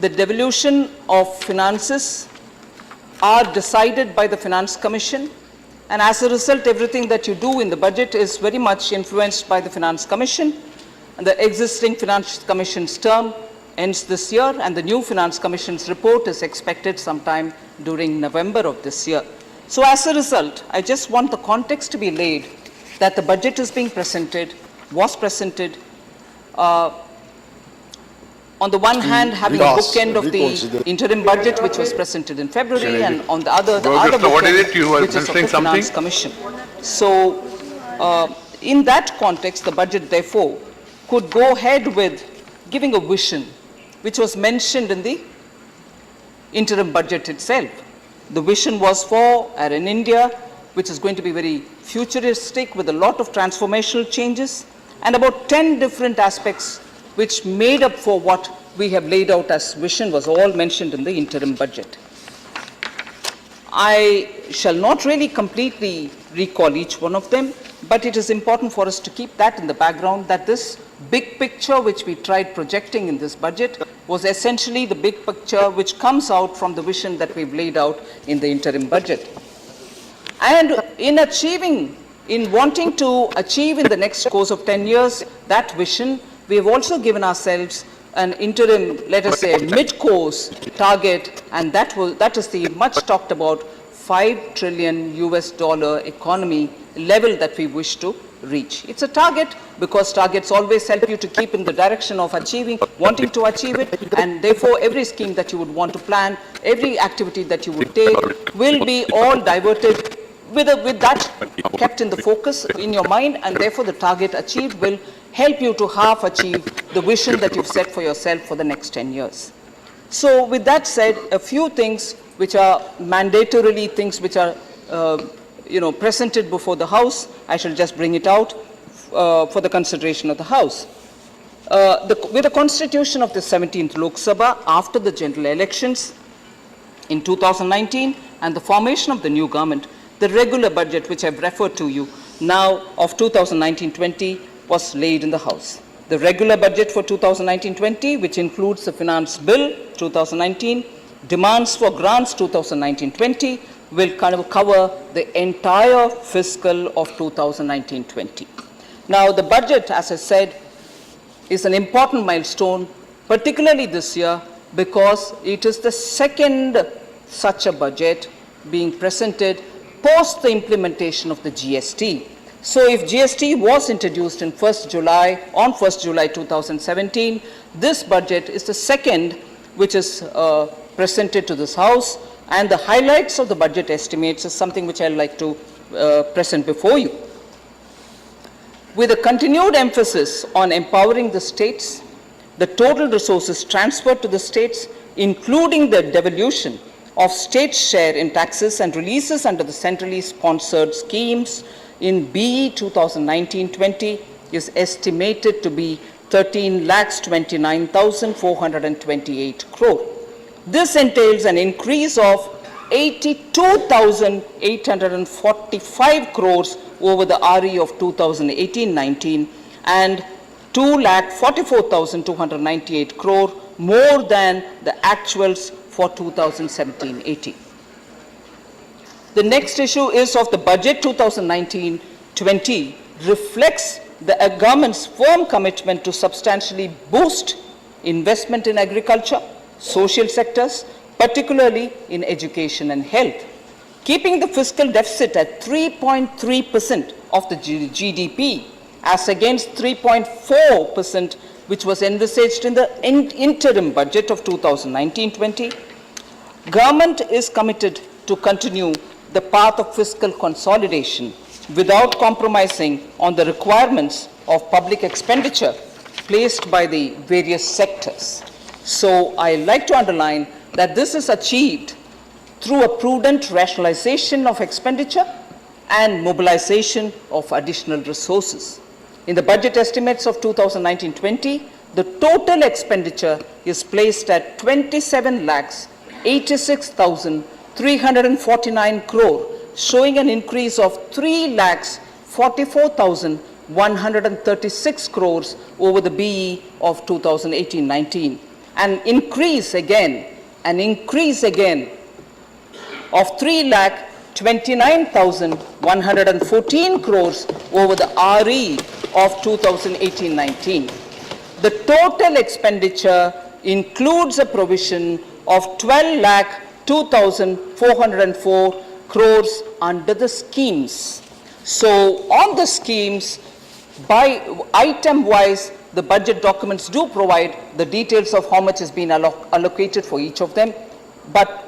the devolution of finances are decided by the Finance Commission, and as a result, everything that you do in the budget is very much influenced by the Finance Commission. And the existing Finance Commission's term ends this year, and the new Finance Commission's report is expected sometime during November of this year. So as a result, I just want the context to be laid that the budget is being presented, was presented, on the one hand, having a bookend of the interim budget, which was presented in February, and on the other bookend, which is of the Finance Commission. So, in that context, the budget, therefore, could go ahead with giving a vision, which was mentioned in the interim budget itself. The vision was for an India, which is going to be very futuristic, with a lot of transformational changes, and about 10 different aspects which made up for what we have laid out as vision was all mentioned in the interim budget. I shall not really completely recall each one of them, but it is important for us to keep that in the background, that this big picture which we tried projecting in this budget was essentially the big picture which comes out from the vision that we've laid out in the interim budget. And in wanting to achieve in the next course of 10 years that vision, we have also given ourselves an interim, let us say, mid-course target, and that is the much talked about $5 trillion economy level that we wish to reach. It's a target because targets always help you to keep in the direction of achieving, wanting to achieve it, and therefore every scheme that you would want to plan, every activity that you would take will be all diverted with that kept in the focus in your mind, and therefore the target achieved will help you to half achieve the vision that you've set for yourself for the next 10 years. So with that said, a few things which are mandatorily things which are presented before the House, I shall just bring it out for the consideration of the House. With the constitution of the 17th Lok Sabha after the general elections in 2019 and the formation of the new government, the regular budget which I've referred to you now of 2019-20 was laid in the House. The regular budget for 2019-20, which includes the Finance Bill 2019, demands for grants 2019-20, will kind of cover the entire fiscal of 2019-20. Now, the budget, as I said, is an important milestone, particularly this year, because it is the second such a budget being presented post the implementation of the GST. So if GST was introduced on 1st July 2017, this budget is the second which is presented to this House, and the highlights of the budget estimates is something which I'd like to present before you. With a continued emphasis on empowering the states, the total resources transferred to the states, including the devolution of state share in taxes and releases under the centrally sponsored schemes in BE 2019-20 is estimated to be 13,29,428 crore. This entails an increase of 82,845 crores over the RE of 2018-19 and 2,44,298 crore more than the actuals for 2017-18. The next issue is of the budget 2019-20 reflects the government's firm commitment to substantially boost investment in agriculture, social sectors, particularly in education and health, keeping the fiscal deficit at 3.3% of the GDP as against 3.4% which was envisaged in the interim budget of 2019-20. Government is committed to continue the path of fiscal consolidation without compromising on the requirements of public expenditure placed by the various sectors. So I like to underline that this is achieved through a prudent rationalization of expenditure and mobilization of additional resources. In the budget estimates of 2019-20, the total expenditure is placed at 27,86,349 crore, showing an increase of 3,44,136 crores over the BE of 2018-19. an increase again of 3,29,114 crores over the RE of 2018-19. The total expenditure includes a provision of 12,02,404 crores under the schemes. So on the schemes, by item wise, the budget documents do provide the details of how much has been allocated for each of them, but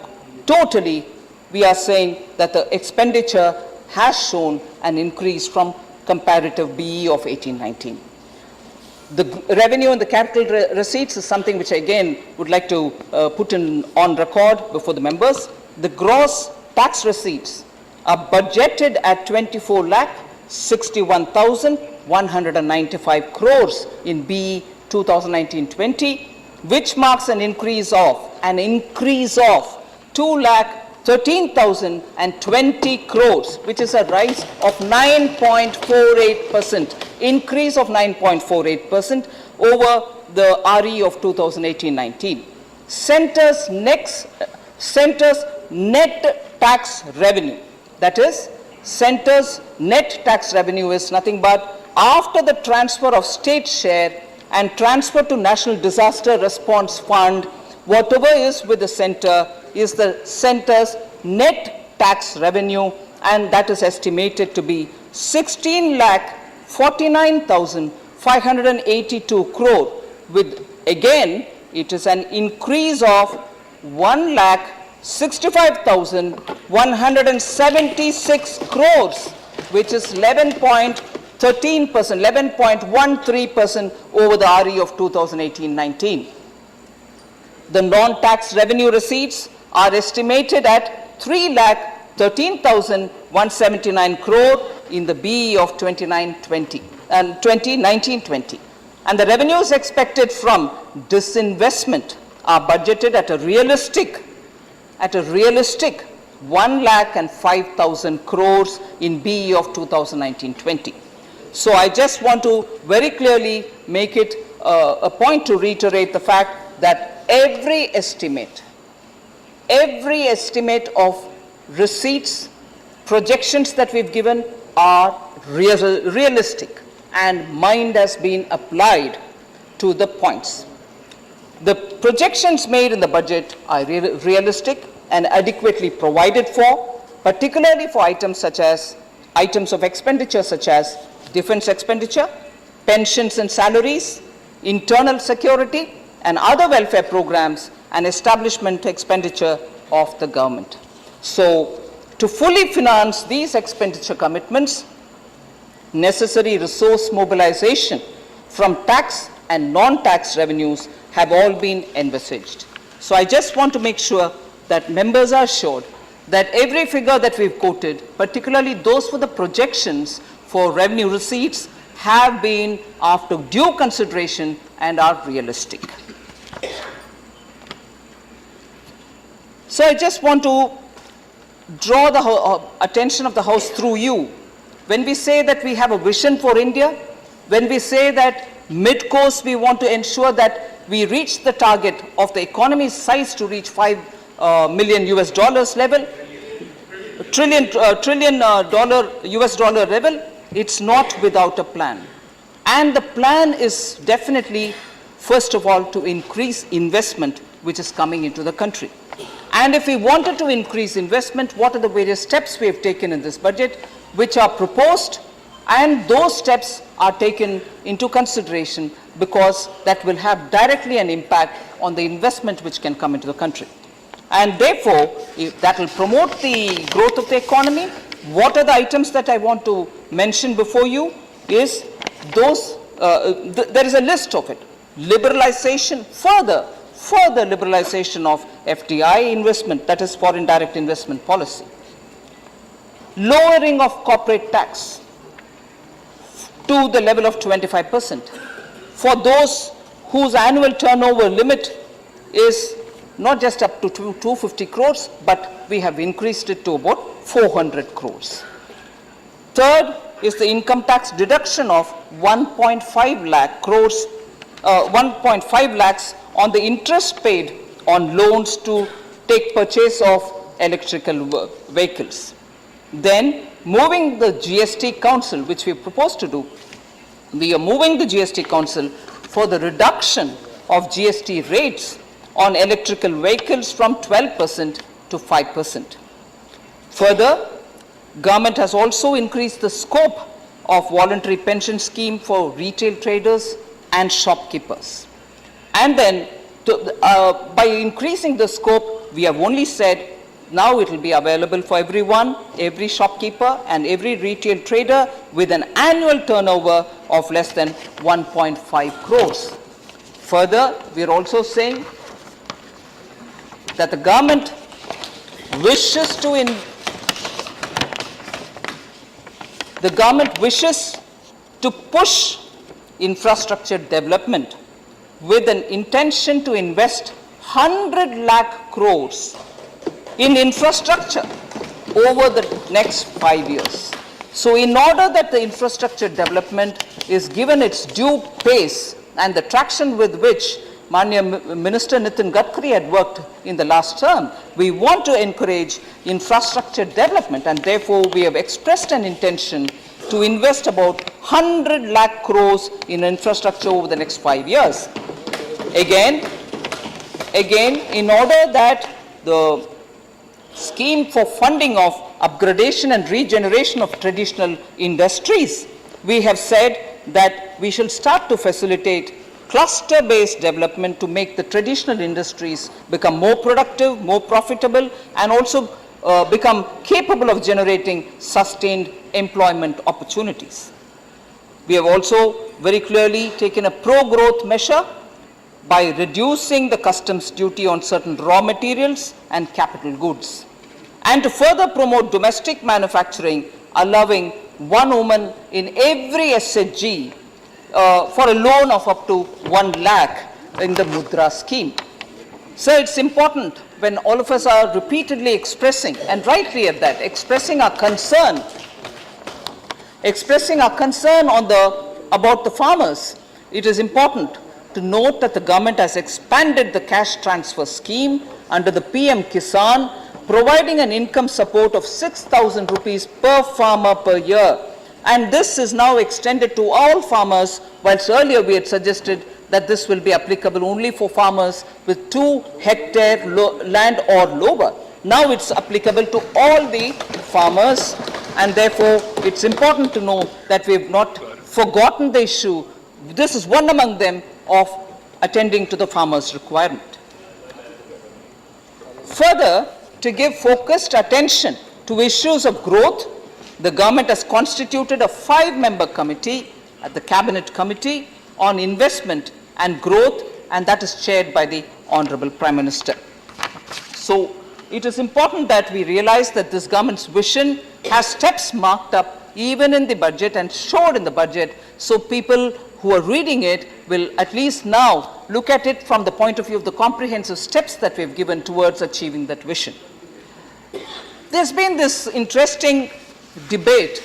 totally we are saying that the expenditure has shown an increase from comparative BE of 18-19. The revenue and the capital receipts is something which I again would like to put on record before the members. The gross tax receipts are budgeted at 24,61,195 crores in BE 2019-20, which marks an increase of 2,13,020 crores, which is a rise of 9.48%, increase of 9.48% over the RE of 2018-19. Centre's net tax revenue, that is, Centre's net tax revenue is nothing but after the transfer of state share and transfer to National Disaster Response Fund, whatever is with the Centre is the Centre's net tax revenue, and that is estimated to be 16,49,582 crore, with again it is an increase of 1,65,176 crores, which is 11.13% over the RE of 2018-19. The non-tax revenue receipts are estimated at 3,13,179 crore in the BE of 2019-20. And the revenues expected from disinvestment are budgeted at a realistic 1,05,000 crores in BE of 2019-20. So I just want to very clearly make it a point to reiterate the fact that every estimate of receipts, projections that we've given are realistic, and mind has been applied to the points. The projections made in the budget are realistic and adequately provided for, particularly for items of expenditure such as defense expenditure, pensions and salaries, internal security, and other welfare programs and establishment expenditure of the government. So, to fully finance these expenditure commitments, necessary resource mobilization from tax and non-tax revenues have all been envisaged. So I just want to make sure that members are assured that every figure that we've quoted, particularly those for the projections for revenue receipts, have been after due consideration and are realistic. So I just want to draw the attention of the House through you. When we say that we have a vision for India, when we say that mid-course we want to ensure that we reach the target of the economy's size to reach $5 million US dollars level, trillion US dollar level, it's not without a plan. And the plan is definitely, first of all, to increase investment which is coming into the country. And if we wanted to increase investment, what are the various steps we have taken in this budget, which are proposed, and those steps are taken into consideration because that will have directly an impact on the investment which can come into the country. And therefore, if that will promote the growth of the economy. What are the items that I want to mention before you is those, there is a list of it. Liberalization, further liberalization of FDI investment, that is foreign direct investment policy. Lowering of corporate tax to the level of 25% for those whose annual turnover limit is not just up to 250 crores, but we have increased it to about 400 crores. Third is the income tax deduction of 1.5 lakh crores 1.5 lakhs on the interest paid on loans to take purchase of electrical vehicles. Then, moving the GST Council, which we propose to do, we are moving the GST Council for the reduction of GST rates on electrical vehicles from 12% to 5%. Further, government has also increased the scope of voluntary pension scheme for retail traders and shopkeepers. And then, by increasing the scope, we have only said now it will be available for everyone, every shopkeeper and every retail trader with an annual turnover of less than 1.5 crores. Further, we are also saying that the government wishes to push infrastructure development with an intention to invest 100 lakh crores in infrastructure over the next 5 years. So in order that the infrastructure development is given its due pace and the traction with which Manya Minister Nitin Gadkari had worked in the last term, we want to encourage infrastructure development, and therefore we have expressed an intention to invest about 100 lakh crores in infrastructure over the next 5 years. Again, in order that the scheme for funding of upgradation and regeneration of traditional industries, we have said that we shall start to facilitate cluster-based development to make the traditional industries become more productive, more profitable, and also become capable of generating sustained employment opportunities. We have also very clearly taken a pro-growth measure by reducing the customs duty on certain raw materials and capital goods. And to further promote domestic manufacturing, allowing one woman in every SHG for a loan of up to 1 lakh in the Mudra scheme. So it's important when all of us are repeatedly expressing, and rightly at that, expressing our concern about the farmers, it is important to note that the government has expanded the cash transfer scheme under the PM Kisan, providing an income support of 6,000 rupees per farmer per year. And this is now extended to all farmers, whilst earlier we had suggested that this will be applicable only for farmers with 2 hectare land or lower. Now it's applicable to all the farmers, and therefore it's important to know that we have not forgotten the issue. This is one among them of attending to the farmers' requirement. Further, to give focused attention to issues of growth, the government has constituted a 5-member committee at the Cabinet Committee on Investment and Growth, and that is chaired by the Honorable Prime Minister. So it is important that we realize that this government's vision has steps marked up even in the budget and showed in the budget, so people who are reading it will at least now look at it from the point of view of the comprehensive steps that we have given towards achieving that vision. There's been this interesting debate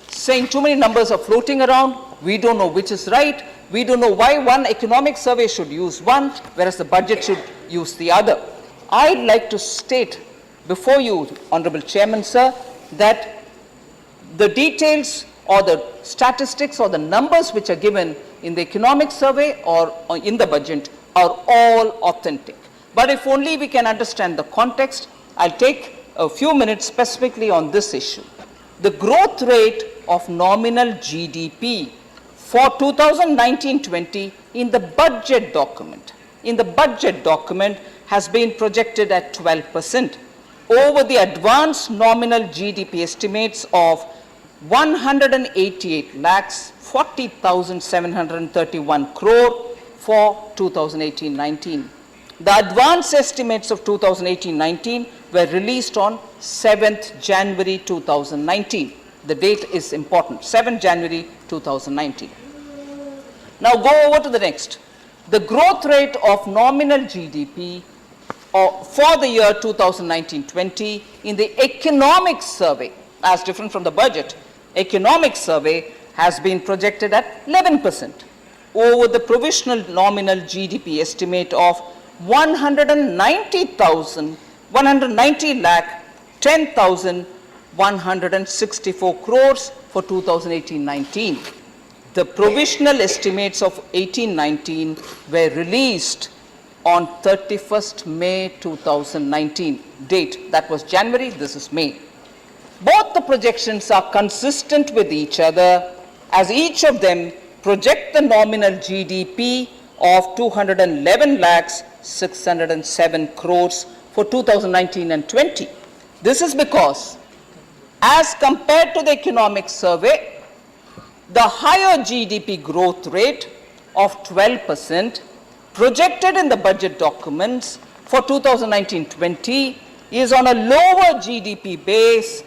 saying too many numbers are floating around, we don't know which is right, we don't know why one economic survey should use one, whereas the budget should use the other. I'd like to state before you, Honorable Chairman, sir, that the details or the statistics or the numbers which are given in the economic survey or in the budget are all authentic. But if only we can understand the context, I'll take a few minutes specifically on this issue. The growth rate of nominal GDP for 2019-20 in the budget document, has been projected at 12% over the advanced nominal GDP estimates of 188,40,731 crore for 2018-19. The advance estimates of 2018-19 were released on 7th January 2019. The date is important, 7th January 2019. Now go over to the next. The growth rate of nominal GDP for the year 2019-20 in the economic survey, as different from the budget, economic survey has been projected at 11%. over the provisional nominal GDP estimate of 190 lakh 10,164 crores for 2018-19. The provisional estimates of 18-19 were released on 31st May 2019 date. That was January, this is May. Both the projections are consistent with each other, as each of them project the nominal GDP of 211 lakhs 607 crores for 2019 and 20. This is because, as compared to the economic survey, the higher GDP growth rate of 12% projected in the budget documents for 2019-20 is on a lower GDP base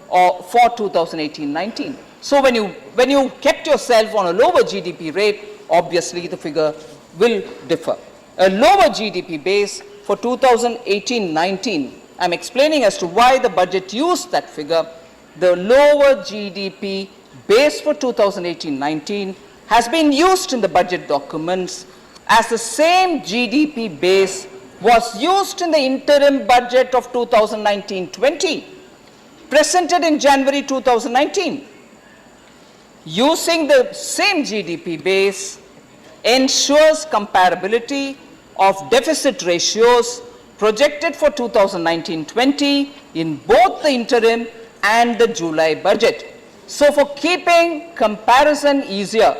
for 2018-19. So when you kept yourself on a lower GDP rate, obviously the figure will differ. A lower GDP base for 2018-19. I'm explaining as to why the budget used that figure. The lower GDP base for 2018-19 has been used in the budget documents as the same GDP base was used in the interim budget of 2019-20, presented in January 2019. Using the same GDP base ensures comparability of deficit ratios projected for 2019-20 in both the interim and the July budget. So for keeping comparison easier,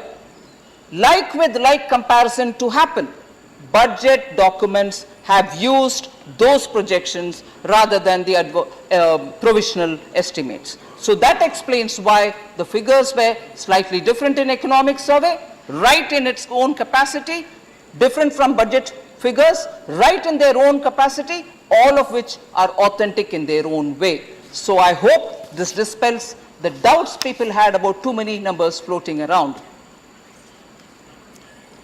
like with like comparison to happen, budget documents have used those projections rather than the provisional estimates. So that explains why the figures were slightly different in economic survey, right in its own capacity, different from budget figures, right in their own capacity, all of which are authentic in their own way. So I hope this dispels the doubts people had about too many numbers floating around.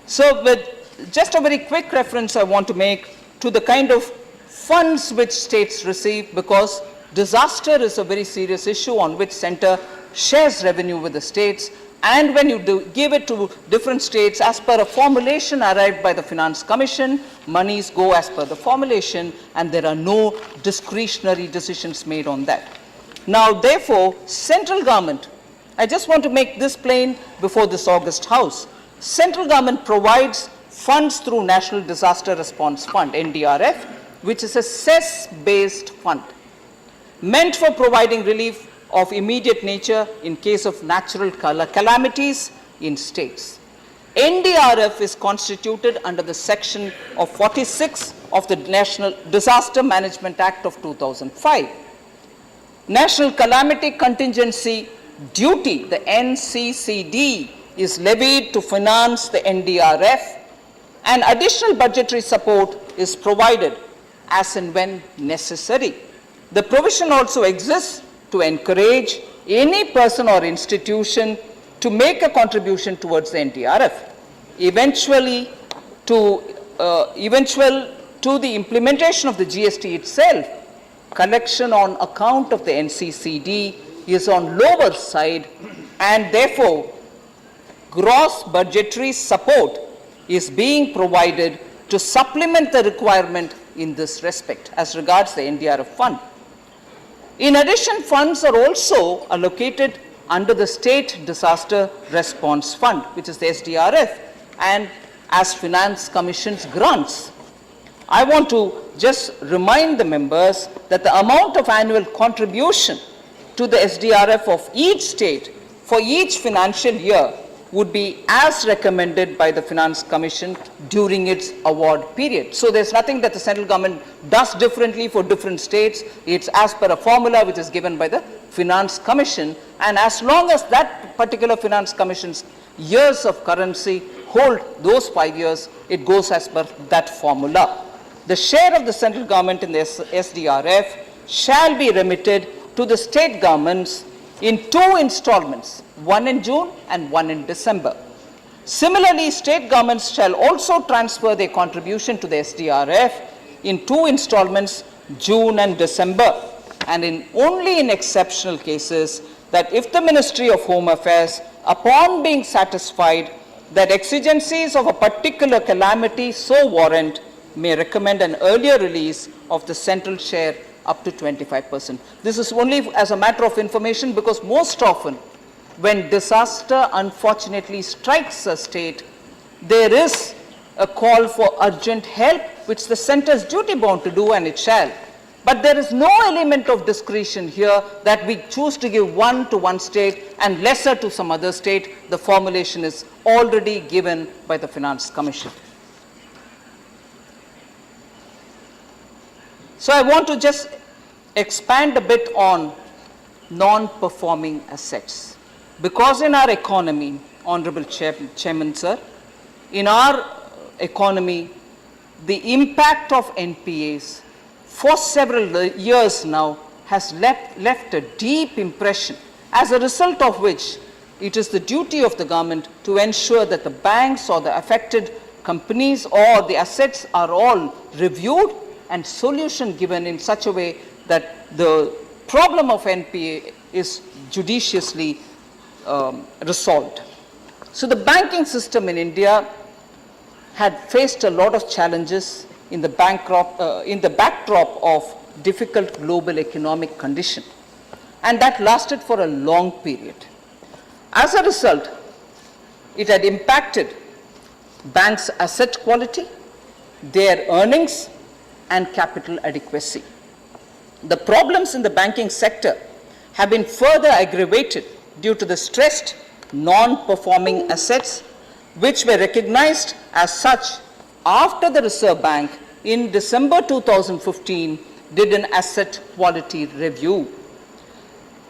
So with just a very quick reference I want to make to the kind of funds which states receive, because disaster is a very serious issue on which center shares revenue with the states, and when you give it to different states as per a formulation arrived by the Finance Commission, monies go as per the formulation and there are no discretionary decisions made on that. Now therefore, central government, I just want to make this plain before this August House, central government provides funds through National Disaster Response Fund, NDRF, which is a cess-based fund meant for providing relief of immediate nature in case of natural calamities in states. NDRF is constituted under the section of 46 of the National Disaster Management Act of 2005. National Calamity Contingency Duty, the NCCD, is levied to finance the NDRF, and additional budgetary support is provided as and when necessary. The provision also exists to encourage any person or institution to make a contribution towards the NDRF. Eventual to the implementation of the GST itself, collection on account of the NCCD is on lower side, and therefore gross budgetary support is being provided to supplement the requirement in this respect as regards the NDRF fund. In addition, funds are also allocated under the State Disaster Response Fund, which is the SDRF, and as Finance Commission's grants. I want to just remind the members that the amount of annual contribution to the SDRF of each state for each financial year would be as recommended by the Finance Commission during its award period. So there's nothing that the central government does differently for different states. It's as per a formula which is given by the Finance Commission, and as long as that particular Finance Commission's years of currency hold those 5 years, it goes as per that formula. The share of the central government in the SDRF shall be remitted to the state governments in 2 installments, one in June and one in December. Similarly, state governments shall also transfer their contribution to the SDRF in 2 installments, June and December, and only in exceptional cases, that if the Ministry of Home Affairs, upon being satisfied that exigencies of a particular calamity so warrant may recommend an earlier release of the central share up to 25%. This is only as a matter of information, because most often when disaster unfortunately strikes a state, there is a call for urgent help, which the center is duty bound to do, and it shall. But there is no element of discretion here that we choose to give one to one state and lesser to some other state. The formulation is already given by the Finance Commission. So I want to just expand a bit on non-performing assets. Because in our economy, Honorable Chairman, sir, in our economy, the impact of NPAs for several years now has left a deep impression, as a result of which it is the duty of the government to ensure that the banks or the affected companies or the assets are all reviewed and solution given in such a way that the problem of NPA is judiciously resolved. So the banking system in India had faced a lot of challenges in the backdrop of difficult global economic condition, and that lasted for a long period. As a result, it had impacted banks' asset quality, their earnings, and capital adequacy. The problems in the banking sector have been further aggravated due to the stressed non-performing assets, which were recognized as such after the Reserve Bank in December 2015 did an asset quality review.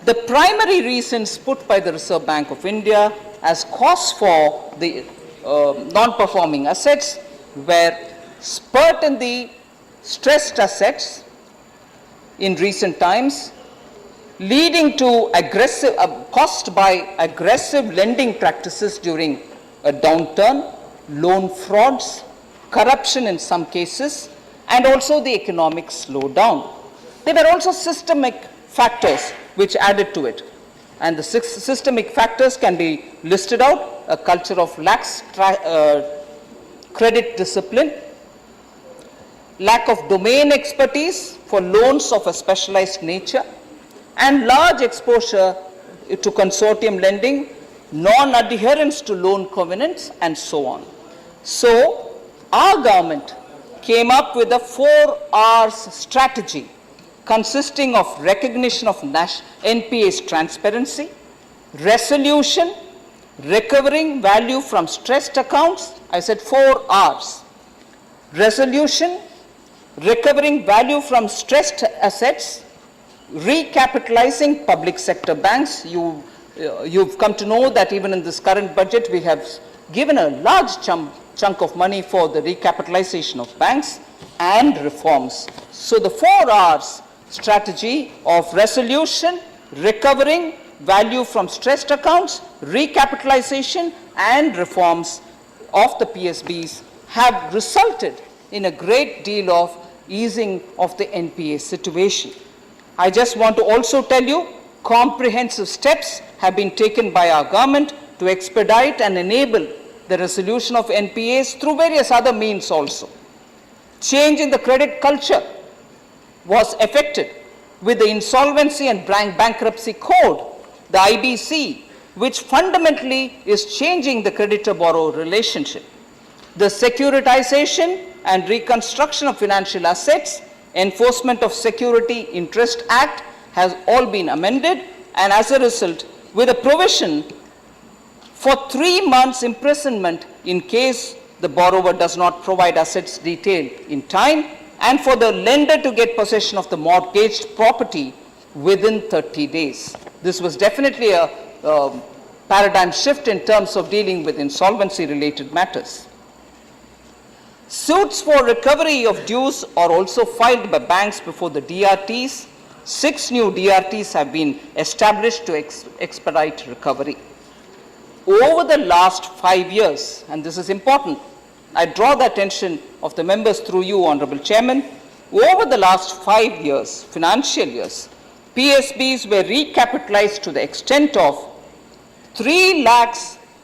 The primary reasons put by the Reserve Bank of India as cause for the non-performing assets were spurt in the stressed assets in recent times, leading to caused by aggressive lending practices during a downturn, loan frauds, corruption in some cases, and also the economic slowdown. There were also systemic factors which added to it. And the systemic factors can be listed out: a culture of lax credit discipline, lack of domain expertise for loans of a specialized nature, and large exposure to consortium lending, non-adherence to loan covenants, and so on. So, our government came up with a 4 R's strategy consisting of recognition of NPA's transparency, resolution, recovering value from stressed accounts. I said 4 R's. Resolution, recovering value from stressed assets, recapitalizing public sector banks. You've come to know that even in this current budget, we have given a large chunk of money for the recapitalization of banks, and reforms. So the 4 R's strategy of resolution, recovering value from stressed accounts, recapitalization, and reforms of the PSBs have resulted in a great deal of easing of the NPA situation. I just want to also tell you, comprehensive steps have been taken by our government to expedite and enable the resolution of NPAs through various other means also. Change in the credit culture was effected with the Insolvency and Bankruptcy Code, the IBC, which fundamentally is changing the creditor-borrower relationship. The Securitization and Reconstruction of Financial Assets, Enforcement of Security Interest Act has all been amended, and as a result, with a provision for 3 months imprisonment in case the borrower does not provide assets detailed in time, and for the lender to get possession of the mortgaged property within 30 days. This was definitely a paradigm shift in terms of dealing with insolvency-related matters. Suits for recovery of dues are also filed by banks before the DRTs. 6 new DRTs have been established to expedite recovery. Over the last 5 years, and this is important, I draw the attention of the members through you, Honorable Chairman, over the last 5 years, financial years, PSBs were recapitalized to the extent of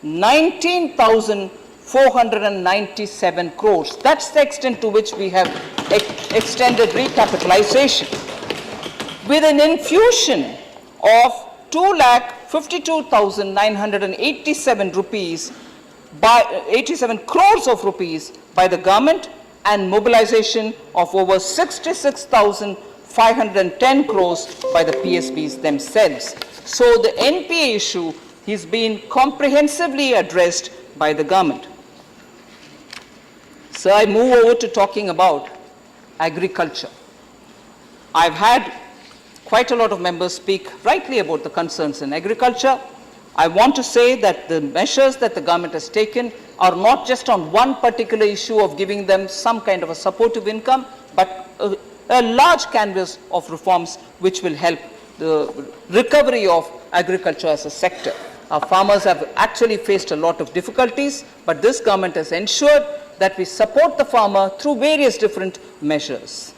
19,497 crores. That's the extent to which we have extended recapitalization. With an infusion of 2,52,987 rupees by 87 crores of rupees by the government and mobilization of over 66,510 crores by the PSBs themselves. So the NPA issue has been comprehensively addressed by the government. So I move over to talking about agriculture. I've had quite a lot of members speak rightly about the concerns in agriculture. I want to say that the measures that the government has taken are not just on one particular issue of giving them some kind of a supportive income, but a large canvas of reforms which will help the recovery of agriculture as a sector. Our farmers have actually faced a lot of difficulties, but this government has ensured that we support the farmer through various different measures.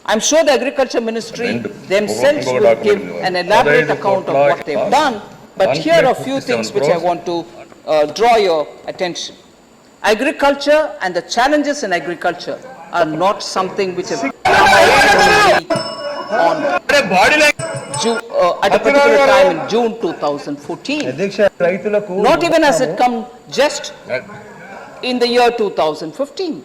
I'm sure the Agriculture Ministry themselves will give an elaborate account of what they've done, but here are a few things which I want to draw your attention. Agriculture and the challenges in agriculture are not something which have come out on at a particular time in June 2014. Not even has it come just in the year 2015.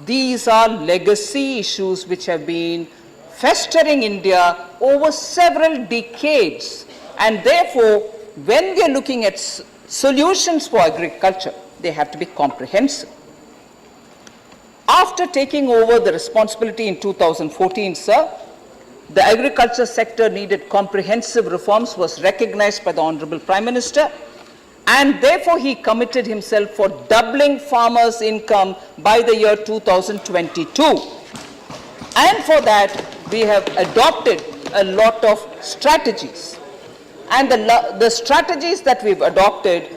These are legacy issues which have been festering India over several decades, and therefore when we are looking at solutions for agriculture, they have to be comprehensive. After taking over the responsibility in 2014, sir, the agriculture sector needed comprehensive reforms, was recognized by the Honorable Prime Minister, and therefore he committed himself for doubling farmers' income by the year 2022. And for that, we have adopted a lot of strategies. And the strategies that we've adopted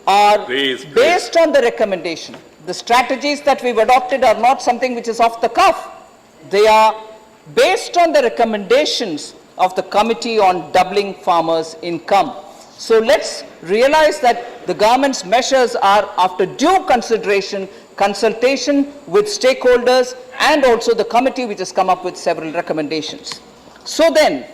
are based on the recommendation. The strategies that we've adopted are not something which is off the cuff. They are based on the recommendations of the Committee on Doubling Farmers' Income. So let's realize that the government's measures are after due consideration, consultation with stakeholders, and also the committee which has come up with several recommendations. So then,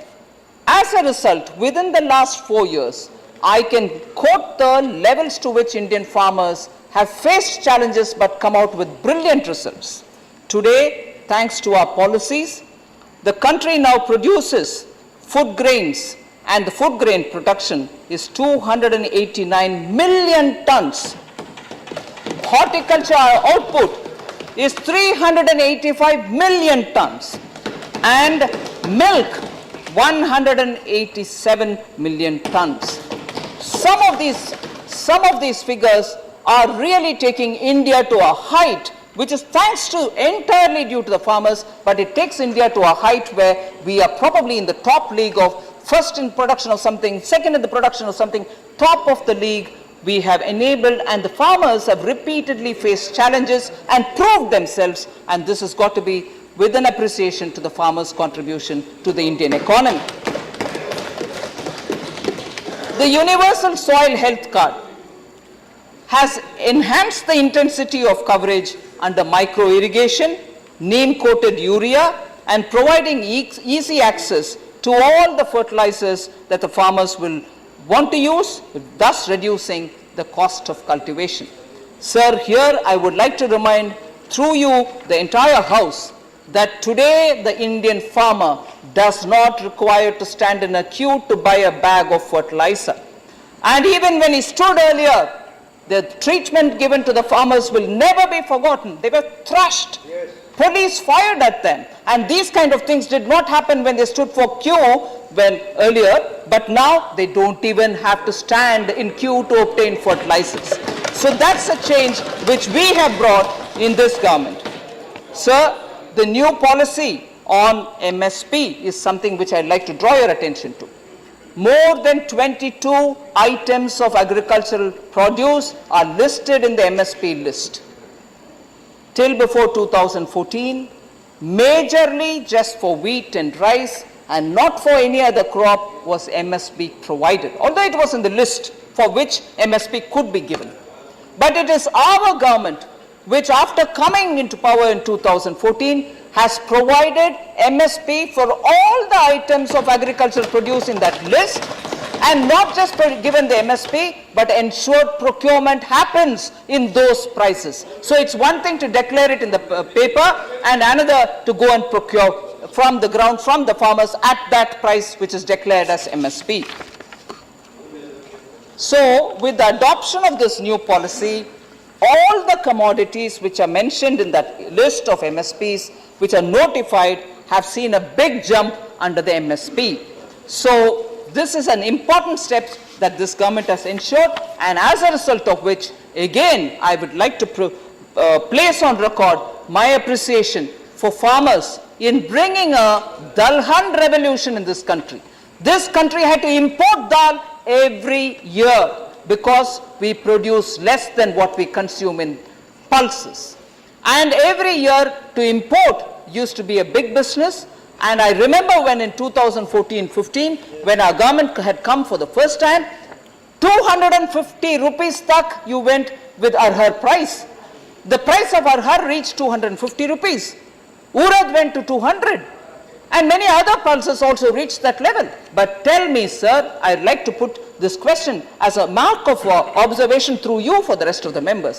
as a result, within the last 4 years, I can quote the levels to which Indian farmers have faced challenges but come out with brilliant results. Today, thanks to our policies, the country now produces food grains, and the food grain production is 289 million tons. Horticulture output is 385 million tons, and milk 187 million tons. Some of these figures are really taking India to a height which is thanks to entirely due to the farmers, but it takes India to a height where we are probably in the top league of first in production of something, second in the production of something, top of the league we have enabled, and the farmers have repeatedly faced challenges and proved themselves, and this has got to be with an appreciation to the farmers' contribution to the Indian economy. The Universal Soil Health Card has enhanced the intensity of coverage under micro-irrigation, neem-coated urea, and providing easy access to all the fertilizers that the farmers will want to use, thus reducing the cost of cultivation. Sir, here I would like to remind through you the entire House that today the Indian farmer does not require to stand in a queue to buy a bag of fertilizer. And even when he stood earlier, the treatment given to the farmers will never be forgotten. They were thrashed. Yes. Police fired at them. And these kind of things did not happen when they stood for queue earlier, but now they don't even have to stand in queue to obtain fertilizers. So that's a change which we have brought in this government. Sir, the new policy on MSP is something which I'd like to draw your attention to. More than 22 items of agricultural produce are listed in the MSP list. Till before 2014, majorly just for wheat and rice and not for any other crop was MSP provided, although it was in the list. for which MSP could be given. But it is our government which, after coming into power in 2014, has provided MSP for all the items of agricultural produce in that list, and not just given the MSP, but ensured procurement happens in those prices. So it's one thing to declare it in the paper and another to go and procure from the ground, from the farmers at that price which is declared as MSP. So with the adoption of this new policy, all the commodities which are mentioned in that list of MSPs which are notified have seen a big jump under the MSP. So this is an important step that this government has ensured, and as a result of which, again, I would like to place on record my appreciation for farmers in bringing a dalhan revolution in this country. This country had to import dal every year because we produce less than what we consume in pulses. And every year to import used to be a big business. And I remember when in 2014-15, when our government had come for the first time, 250 rupees tak you went with arhar price. The price of arhar reached 250 rupees. Urad went to 200. And many other pulses also reached that level. But tell me, sir, I'd like to put this question as a mark of observation through you for the rest of the members.